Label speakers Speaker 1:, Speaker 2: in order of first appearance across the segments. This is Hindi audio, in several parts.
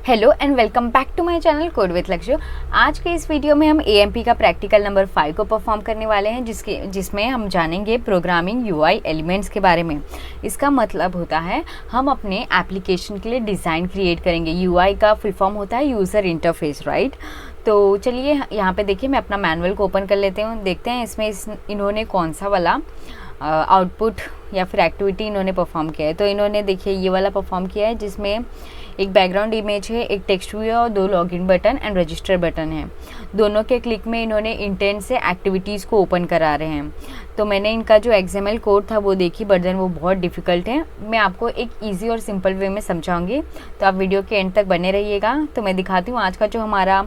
Speaker 1: Hello and welcome back to my channel code with Lakshya. आज के इस वीडियो में हम एएमपी का प्रैक्टिकल नंबर 5 को परफॉर्म करने वाले हैं जिसमें हम जानेंगे प्रोग्रामिंग यूआई एलिमेंट्स के बारे में। इसका मतलब होता है हम अपने एप्लीकेशन के लिए डिज़ाइन क्रिएट करेंगे। यूआई का फुल फॉर्म होता है यूज़र इंटरफेस, राइट। तो चलिए यहाँ पे देखिए, मैं अपना मैनुअल को ओपन कर लेती हूँ। देखते हैं इसमें इन्होंने कौन सा वाला आउटपुट या फिर एक्टिविटी इन्होंने परफॉर्म किया है। तो इन्होंने देखिए ये वाला परफॉर्म किया है जिसमें एक बैकग्राउंड इमेज है, एक टेक्स्ट व्यू है और 2 login button and register button है। दोनों के क्लिक में इन्होंने इंटेंट से एक्टिविटीज़ को ओपन करा रहे हैं। तो मैंने इनका जो XML कोड था वो देखी, बट देन वो बहुत डिफ़िकल्ट है। मैं आपको एक ईजी और सिंपल वे में समझाऊंगी, तो आप वीडियो के एंड तक बने रहिएगा। तो मैं दिखाती हूँ आज का जो हमारा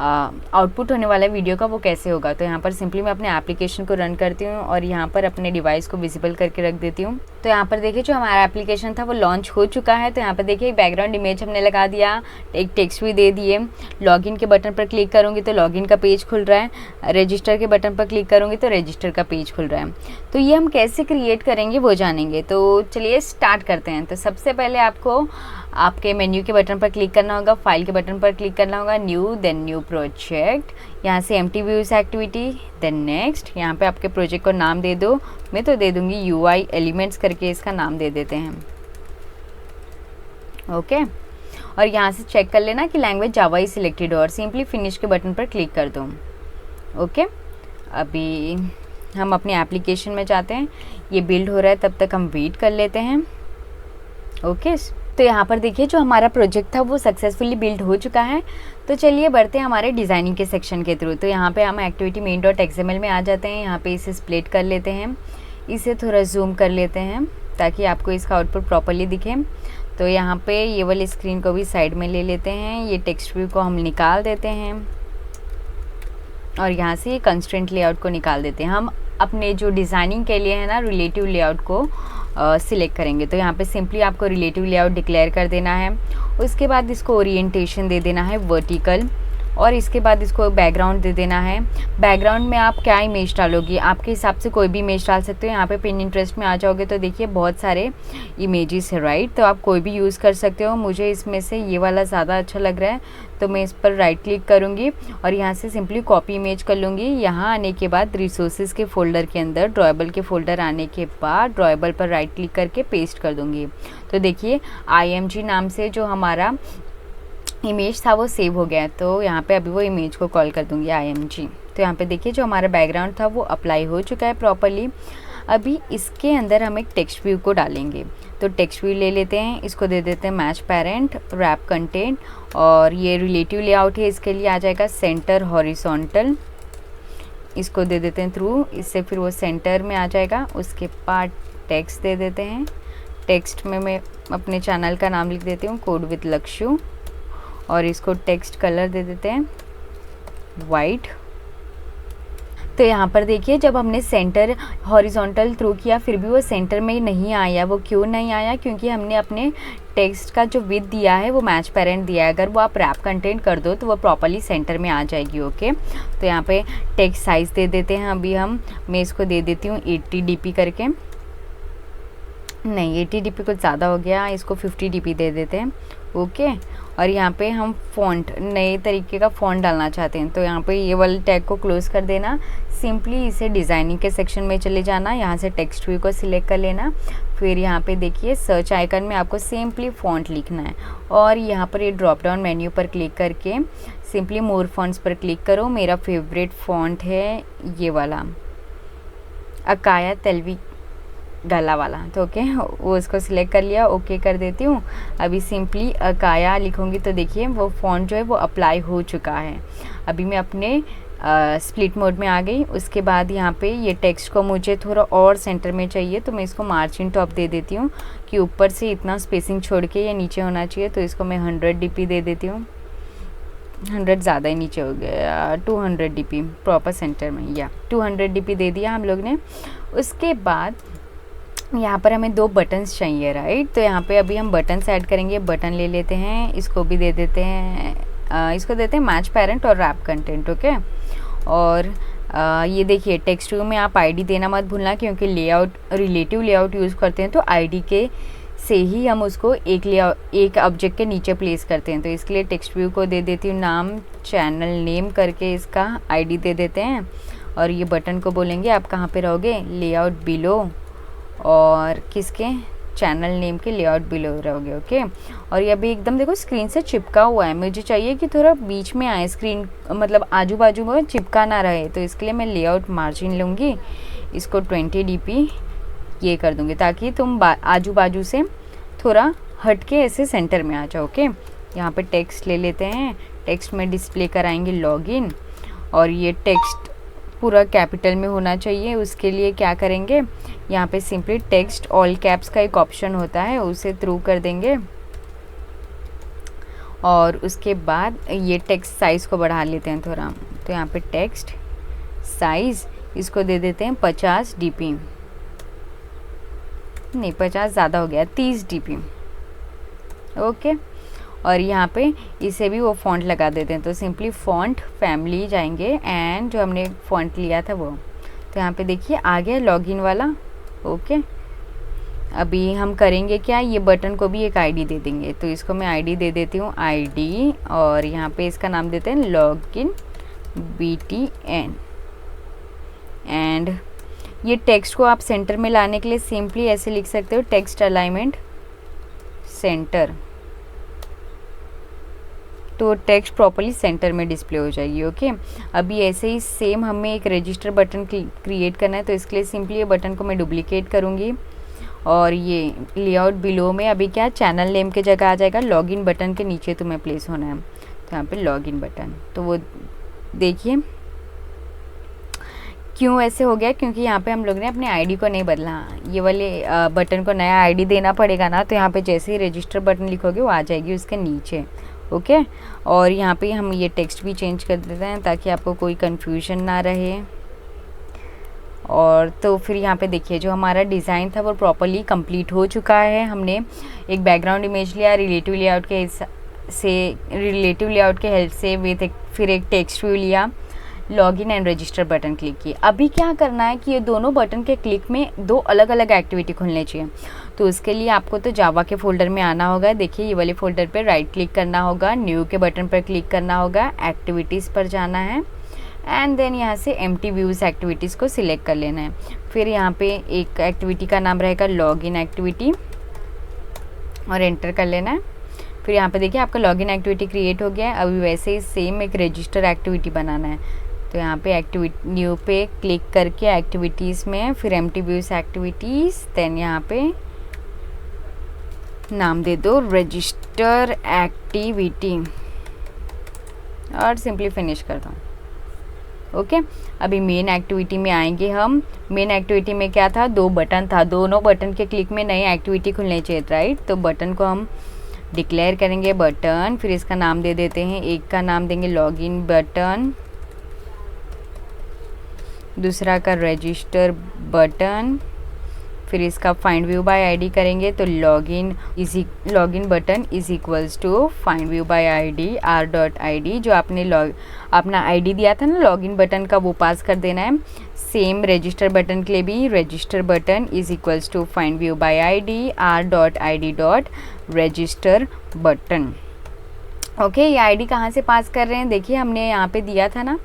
Speaker 1: आउटपुट होने वाला है वीडियो का वो कैसे होगा। तो यहाँ पर सिंपली मैं अपने एप्लीकेशन को रन करती हूँ और यहाँ पर अपने डिवाइस को विजिबल करके रख देती हूँ। तो यहाँ पर देखिए जो हमारा एप्लीकेशन था वो लॉन्च हो चुका है। तो यहाँ पर देखिए बैकग्राउंड इमेज हमने लगा दिया, एक टेक्स्ट भी दे दिए। लॉगिन के बटन पर क्लिक करूँगी तो लॉगिन का पेज खुल रहा है, रजिस्टर के बटन पर क्लिक करूँगी तो रजिस्टर का पेज खुल रहा है। तो ये हम कैसे क्रिएट करेंगे वो जानेंगे। तो चलिए स्टार्ट करते हैं। तो सबसे पहले आपको आपके मेन्यू के बटन पर क्लिक करना होगा, फाइल के बटन पर क्लिक करना होगा, न्यू, देन न्यू प्रोजेक्ट, यहाँ से empty views activity, then next. यहाँ पे आपके प्रोजेक्ट को नाम दे दो। मैं तो दे दूँगी यूआई एलिमेंट्स करके इसका नाम दे देते हैं, ओके। और यहाँ से चेक कर लेना कि लैंग्वेज जावा ही सिलेक्टेड हो और सिंपली फिनिश के बटन पर क्लिक कर दो, ओके। अभी हम अपने एप्लीकेशन में जाते हैं, ये बिल्ड हो रहा है, तब तक हम वेट कर लेते हैं, ओके। तो यहाँ पर देखिए जो हमारा प्रोजेक्ट था वो सक्सेसफुली बिल्ड हो चुका है। तो चलिए बढ़ते हैं हमारे डिज़ाइनिंग के सेक्शन के थ्रू। तो यहाँ पे हम एक्टिविटी मेन डॉट XML में आ जाते हैं। यहाँ पे इसे स्प्लिट कर लेते हैं, इसे थोड़ा जूम कर लेते हैं ताकि आपको इसका आउटपुट प्रॉपरली दिखे। तो यहाँ पे ये वाली स्क्रीन को भी साइड में ले लेते हैं, ये टेक्स्ट व्यू को हम निकाल देते हैं और यहाँ से ये कंस्ट्रेंट लेआउट को निकाल देते हैं। हम अपने जो डिज़ाइनिंग के लिए है ना रिलेटिव लेआउट को सिलेक्ट करेंगे। तो यहाँ पे सिंपली आपको रिलेटिव लेआउट डिक्लेयर कर देना है। उसके बाद इसको ओरिएंटेशन दे देना है वर्टिकल और इसके बाद इसको बैकग्राउंड दे देना है। बैकग्राउंड में आप क्या इमेज डालोगी, आपके हिसाब से कोई भी इमेज डाल सकते हो। यहाँ पे पिनिंटरेस्ट में आ जाओगे तो देखिए बहुत सारे इमेजेस है, राइट। तो आप कोई भी यूज़ कर सकते हो। मुझे इसमें से ये वाला ज़्यादा अच्छा लग रहा है तो मैं इस पर राइट क्लिक करूँगी और यहाँ से सिंपली कॉपी इमेज कर लूँगी। यहाँ आने के बाद रिसोर्सेज के फोल्डर के अंदर ड्रॉएबल के फोल्डर आने के बाद ड्रॉएबल पर राइट क्लिक करके पेस्ट कर दूँगी। तो देखिए IMG नाम से जो हमारा इमेज था वो सेव हो गया है। तो यहाँ पे अभी वो इमेज को कॉल कर दूँगी IMG। तो यहाँ पे देखिए जो हमारा बैकग्राउंड था वो अप्लाई हो चुका है प्रॉपरली। अभी इसके अंदर हम एक टेक्स्ट व्यू को डालेंगे। तो टेक्स्ट व्यू ले लेते हैं, इसको दे देते हैं मैच पेरेंट रैप कंटेंट और ये रिलेटिव लेआउट है, इसके लिए आ जाएगा सेंटर हॉरिजॉन्टल। इसको दे देते हैं थ्रू, इससे फिर वो सेंटर में आ जाएगा। उसके बाद टेक्स्ट दे देते हैं। टेक्स्ट में मैं अपने चैनल का नाम लिख देती हूँ कोड विथ लक्ष्य और इसको टेक्स्ट कलर दे देते हैं वाइट। तो यहाँ पर देखिए जब हमने सेंटर हॉरिजॉन्टल थ्रू किया फिर भी वो सेंटर में नहीं आया। वो क्यों नहीं आया? क्योंकि हमने अपने टेक्स्ट का जो विड्थ दिया है वो मैच पेरेंट दिया है। अगर वो आप रैप कंटेंट कर दो तो वो प्रॉपरली सेंटर में आ जाएगी, ओके। तो यहाँ पे टेक्स्ट साइज़ दे देते हैं। अभी मैं इसको दे देती हूँ 80 dp करके, नहीं 80 dp कुछ ज़्यादा हो गया, इसको 50 dp दे देते हैं, ओके। और यहाँ पे हम फ़ॉन्ट नए तरीके का फ़ॉन्ट डालना चाहते हैं तो यहाँ पे ये वाले टैग को क्लोज़ कर देना। सिंपली इसे डिज़ाइनिंग के सेक्शन में चले जाना, यहाँ से टेक्स्ट व्यू को सिलेक्ट कर लेना। फिर यहाँ पे देखिए सर्च आइकन में आपको सिंपली फ़ॉन्ट लिखना है और यहाँ पर ये ड्रॉप डाउन मेन्यू पर क्लिक करके सिंपली मोर फॉन्ट्स पर क्लिक करो। मेरा फेवरेट फ़ॉन्ट है ये वाला अकाया तेलवी गला वाला, तो ओके वो इसको सिलेक्ट कर लिया, ओके कर देती हूँ। अभी सिंपली अकाया लिखूँगी तो देखिए वो फ़ॉन्ट जो है वो अप्लाई हो चुका है। अभी मैं अपने स्प्लिट मोड में आ गई। उसके बाद यहाँ पे ये टेक्स्ट को मुझे थोड़ा और सेंटर में चाहिए तो मैं इसको मार्जिन टॉप दे देती हूँ कि ऊपर से इतना स्पेसिंग छोड़ के ये नीचे होना चाहिए। तो इसको मैं 100 dp दे देती हूँ, 100 ज़्यादा ही नीचे हो गया, 200 dp प्रॉपर सेंटर में, या 200 dp दे दिया हम लोग ने। उसके बाद यहाँ पर हमें 2 बटन्स चाहिए, राइट। तो यहाँ पे अभी हम बटन्स ऐड करेंगे। बटन ले लेते हैं, इसको भी दे देते हैं, इसको देते हैं मैच पेरेंट और रैप कंटेंट, ओके। और ये देखिए टेक्स्ट व्यू में आप ID देना मत भूलना क्योंकि लेआउट रिलेटिव लेआउट यूज़ करते हैं तो ID के से ही हम उसको एक ऑब्जेक्ट के नीचे प्लेस करते हैं। तो इसके लिए टेक्स्ट व्यू को दे देती हूँ नाम, चैनल नेम करके इसका आईडी दे देते हैं, और ये बटन को बोलेंगे आप कहाँ पे रहोगे, लेआउट बिलो, और किसके, चैनल नेम के लेआउट बिलो रहोगे। ओके, और ये अभी एकदम देखो स्क्रीन से चिपका हुआ है, मुझे चाहिए कि थोड़ा बीच में आए स्क्रीन, मतलब आजू बाजू में चिपका ना रहे। तो इसके लिए मैं लेआउट मार्जिन लूँगी, इसको 20 dp ये कर दूँगी, ताकि तुम आजू बाजू से थोड़ा हट के ऐसे सेंटर में आ जाओ। ओके, यहाँ पे टेक्स्ट ले लेते हैं, टेक्स्ट में डिस्प्ले कराएंगे लॉगिन, और ये टेक्स्ट पूरा कैपिटल में होना चाहिए। उसके लिए क्या करेंगे, यहाँ पे सिंपली टेक्स्ट ऑल कैप्स का एक ऑप्शन होता है, उसे थ्रू कर देंगे, और उसके बाद ये टेक्स्ट साइज़ को बढ़ा लेते हैं थोड़ा। तो यहाँ पे टेक्स्ट साइज़ इसको दे देते हैं 50 dp, नहीं 50 ज़्यादा हो गया, 30 dp। ओके, और यहाँ पे इसे भी वो फॉन्ट लगा देते हैं। तो सिंपली फॉन्ट फैमिली जाएंगे एंड जो हमने फॉन्ट लिया था वो, तो यहाँ पे देखिए आ गया लॉगिन वाला। ओके, अभी हम करेंगे क्या, ये बटन को भी एक आईडी दे देंगे। तो इसको मैं आईडी दे देती हूँ आईडी, और यहाँ पे इसका नाम देते हैं लॉगिन BTN। एंड ये टेक्स्ट को आप सेंटर में लाने के लिए सिंपली ऐसे लिख सकते हो, टेक्स्ट अलाइनमेंट सेंटर, तो टेक्स्ट प्रॉपर्ली सेंटर में डिस्प्ले हो जाएगी। ओके, अभी ऐसे ही सेम हमें एक रजिस्टर बटन क्रिएट करना है। तो इसके लिए सिंपली ये बटन को मैं डुप्लीकेट करूँगी, और ये लेआउट बिलो में अभी क्या चैनल नेम के जगह आ जाएगा, लॉगिन बटन के नीचे तुम्हें प्लेस होना है। तो यहाँ पे लॉगिन बटन, तो वो देखिए क्यों ऐसे हो गया, क्योंकि यहाँ पे हम लोग ने अपने आईडी को नहीं बदला, ये वाले बटन को नया आईडी देना पड़ेगा ना। तो यहाँ पे जैसे ही रजिस्टर बटन लिखोगे वो आ जाएगी उसके नीचे। ओके, और यहाँ पे हम ये टेक्स्ट भी चेंज कर देते हैं ताकि आपको कोई कन्फ्यूजन ना रहे। और तो फिर यहाँ पे देखिए जो हमारा डिज़ाइन था वो प्रॉपर्ली कंप्लीट हो चुका है। हमने एक बैकग्राउंड इमेज लिया रिलेटिव लेआउट के हेल्प से विद फिर एक टेक्स्ट व्यू लिया, login and register button click किए। अभी क्या करना है कि ये दोनों बटन के क्लिक में दो अलग अलग एक्टिविटी खुलने चाहिए। तो उसके लिए आपको तो जावा के फोल्डर में आना होगा, देखिए ये वाले फोल्डर पे राइट क्लिक करना होगा, न्यू के बटन पर क्लिक करना होगा, एक्टिविटीज़ पर जाना है, एंड देन यहाँ से एम्प्टी व्यूज़ एक्टिविटीज़ को सिलेक्ट कर लेना है। फिर यहाँ पे एक एक्टिविटी का नाम रहेगा लॉगिन एक्टिविटी, और एंटर कर लेना है। फिर यहाँ पे देखिए आपका लॉगिन एक्टिविटी क्रिएट हो गया है। अभी वैसे ही सेम एक रजिस्टर एक्टिविटी बनाना है। तो यहाँ पे एक्टिविटी न्यू पे क्लिक करके एक्टिविटीज़ में फिर एम्प्टी व्यूज़ एक्टिविटीज़, देन यहाँ पे नाम दे दो रजिस्टर एक्टिविटी, और सिंपली फिनिश कर दो। ओके, अभी मेन एक्टिविटी में आएंगे हम। मेन एक्टिविटी में क्या था, दो बटन था, दोनों बटन के क्लिक में नई एक्टिविटी खुलनी चाहिए, राइट। तो बटन को हम डिक्लेयर करेंगे बटन, फिर इसका नाम दे देते हैं, एक का नाम देंगे लॉगिन बटन, दूसरा का रजिस्टर बटन, फिर इसका फाइंड व्यू बाय आईडी करेंगे। तो login button is equals to find view by ID r.id, जो आपने अपना आईडी दिया था ना लॉगिन बटन का, वो पास कर देना है। सेम रजिस्टर बटन के लिए भी register button is equals to find view by ID r.id.register button. Okay, ये आईडी कहाँ से पास कर रहे हैं, देखिए हमने यहाँ पे दिया था ना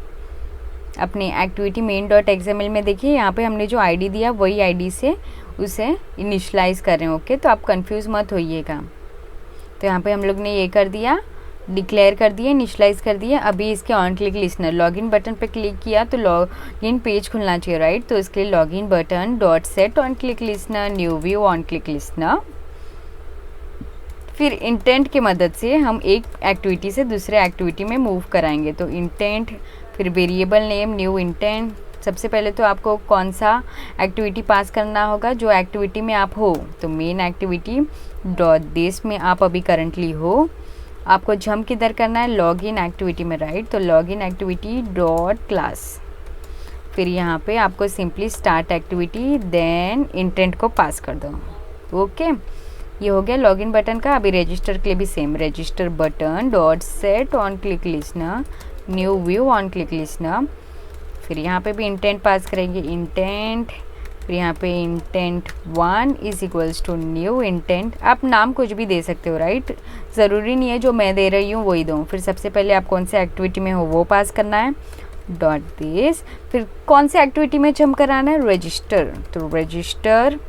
Speaker 1: अपने एक्टिविटी main.xml में, देखिए यहाँ पे हमने जो आईडी दिया वही आईडी से उसे इनिशलाइज कर रहे हैं। ओके, तो आप कंफ्यूज मत होइएगा। तो यहाँ पे हम लोग ने ये कर दिया, डिक्लेयर कर दिया, इनिशलाइज कर दिया। अभी इसके on click listener login button पे क्लिक किया तो लॉगिन पेज खुलना चाहिए, राइट। तो इसके लिए login button dot set on click listener, new view on click listener. फिर इंटेंट की मदद से हम एक एक्टिविटी से दूसरे एक्टिविटी में मूव कराएंगे। तो इंटेंट, फिर वेरिएबल नेम, न्यू इंटेंट। सबसे पहले तो आपको कौन सा एक्टिविटी पास करना होगा, जो एक्टिविटी में आप हो। तो मेन एक्टिविटी डॉट दिस में आप अभी करंटली हो, आपको जंप किधर करना है, लॉगिन एक्टिविटी में, राइट। तो लॉगिन एक्टिविटी डॉट क्लास, फिर यहाँ पे आपको simply start activity, then intent को पास कर दो। ओके, ये हो गया लॉगिन बटन का। अभी रजिस्टर के लिए भी same, register button dot set on click listener, new view on click listener. फिर यहाँ पे भी इंटेंट पास करेंगे, इंटेंट फिर यहाँ पे intent 1 is equals to new intent. आप नाम कुछ भी दे सकते हो, राइट, ज़रूरी नहीं है जो मैं दे रही हूँ वही दूँ। फिर सबसे पहले आप कौन से एक्टिविटी में हो वो पास करना है, डॉट दिस। फिर कौन से एक्टिविटी में जम कराना है, रजिस्टर, तो रजिस्टर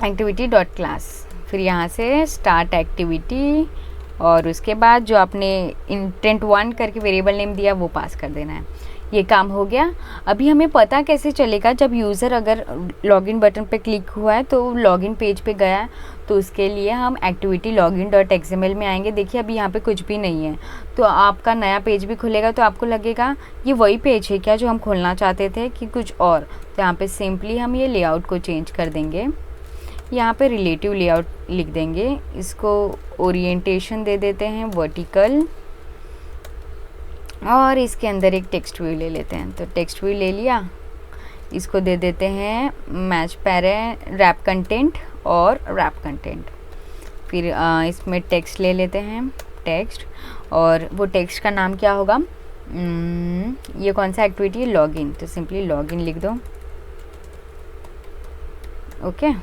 Speaker 1: एक्टिविटी डॉट क्लास। फिर यहाँ से स्टार्ट एक्टिविटी और उसके बाद जो आपने इंटेंट 1 करके वेरिएबल नेम दिया वो पास कर देना है। ये काम हो गया। अभी हमें पता कैसे चलेगा जब यूज़र अगर लॉगिन बटन पे क्लिक हुआ है तो लॉगिन पेज पे गया है, तो उसके लिए हम एक्टिविटी लॉगिन डॉट एक्सएमएल में आएंगे। देखिए अभी यहाँ पे कुछ भी नहीं है, तो आपका नया पेज भी खुलेगा तो आपको लगेगा ये वही पेज है क्या जो हम खोलना चाहते थे कि कुछ और। तो यहाँ पे सिंपली हम ये लेआउट को चेंज कर देंगे, यहाँ पे रिलेटिव लेआउट लिख देंगे, इसको ओरिएंटेशन दे देते हैं वर्टिकल और इसके अंदर एक टेक्स्ट व्यू ले लेते हैं। तो टेक्स्ट व्यू ले लिया, इसको दे देते हैं मैच पैरे रैप कंटेंट और रैप कंटेंट। फिर इसमें टेक्स्ट ले लेते हैं, टेक्स्ट, और वो टेक्स्ट का नाम क्या होगा, ये कौन सा एक्टिविटी है, लॉगिन, तो सिंपली लॉगिन लिख दो। ओके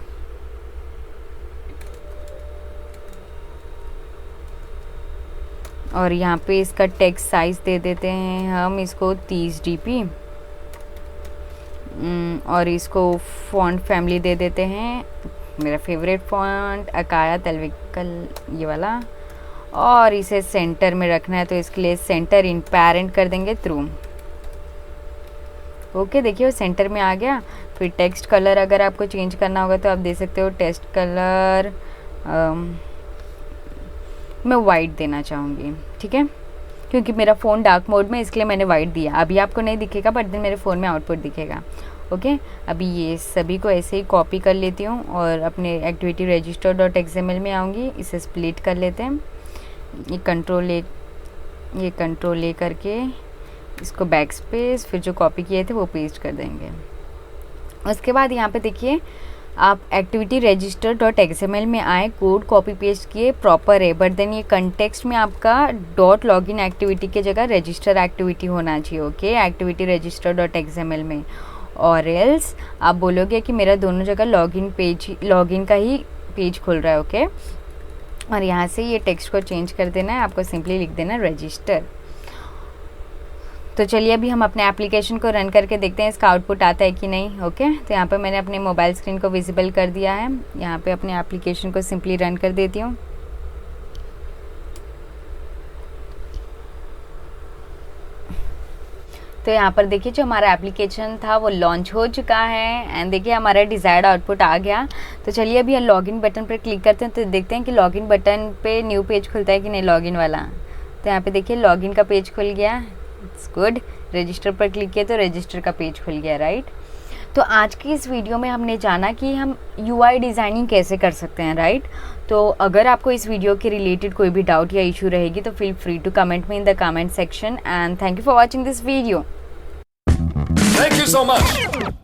Speaker 1: और यहाँ पे इसका टेक्स्ट साइज दे देते हैं हम इसको 30 dp और इसको फॉन्ट फैमिली दे देते हैं, मेरा फेवरेट फॉन्ट अकाया तलविकल ये वाला, और इसे सेंटर में रखना है तो इसके लिए सेंटर इन पैरेंट कर देंगे थ्रू। ओके देखिए वो सेंटर में आ गया। फिर टेक्स्ट कलर अगर आपको चेंज करना होगा तो आप दे सकते हो टेक्स्ट कलर मैं वाइट देना चाहूँगी, ठीक है, क्योंकि मेरा फ़ोन डार्क मोड में इसलिए मैंने वाइट दिया। अभी आपको नहीं दिखेगा बट देन मेरे फ़ोन में आउटपुट दिखेगा। ओके अभी ये सभी को ऐसे ही कॉपी कर लेती हूँ और अपने एक्टिविटी रजिस्टर डॉट एक्सएमएल में आऊँगी, इसे स्प्लिट कर लेते हैं। ये कंट्रोल ले करके इसको बैक स्पेस, फिर जो कॉपी किए थे वो पेस्ट कर देंगे। उसके बाद यहाँ पे देखिए आप एक्टिविटी रजिस्टर डॉट एक्सएमएल में आए, कोड कॉपी पेस्ट किए, प्रॉपर है, बट देन ये कंटेक्स्ट में आपका डॉट लॉगिन एक्टिविटी की जगह रजिस्टर एक्टिविटी होना चाहिए। Okay activity register dot XML में, और एल्स आप बोलोगे कि मेरा दोनों जगह लॉगिन का ही पेज खुल रहा है। ओके और यहाँ से ये टेक्स्ट को चेंज कर देना है, आपको सिंपली लिख देना रजिस्टर। तो चलिए अभी हम अपने एप्लीकेशन को रन करके देखते हैं इसका आउटपुट आता है कि नहीं। ओके तो यहाँ पे मैंने अपने मोबाइल स्क्रीन को विजिबल कर दिया है। यहाँ पे अपने एप्लीकेशन को सिंपली रन कर देती हूँ। तो यहाँ पर देखिए जो हमारा एप्लीकेशन था वो लॉन्च हो चुका है एंड देखिए हमारा डिज़ायर्ड आउटपुट आ गया। तो चलिए अभी हम लॉगिन बटन पर क्लिक करते हैं तो देखते हैं कि लॉगिन बटन पे न्यू पेज खुलता है कि नहीं, लॉगिन वाला। तो यहाँ पे देखिए लॉगिन का पेज खुल गया, इट्स गुड। रजिस्टर पर क्लिक किया तो रजिस्टर का पेज खुल गया, राइट। तो आज की इस वीडियो में हमने जाना कि हम UI डिज़ाइनिंग कैसे कर सकते हैं, राइट। तो अगर आपको इस वीडियो के रिलेटेड कोई भी डाउट या इशू रहेगी तो feel free to comment me in the comment section and thank you for watching this video.
Speaker 2: Thank you so much.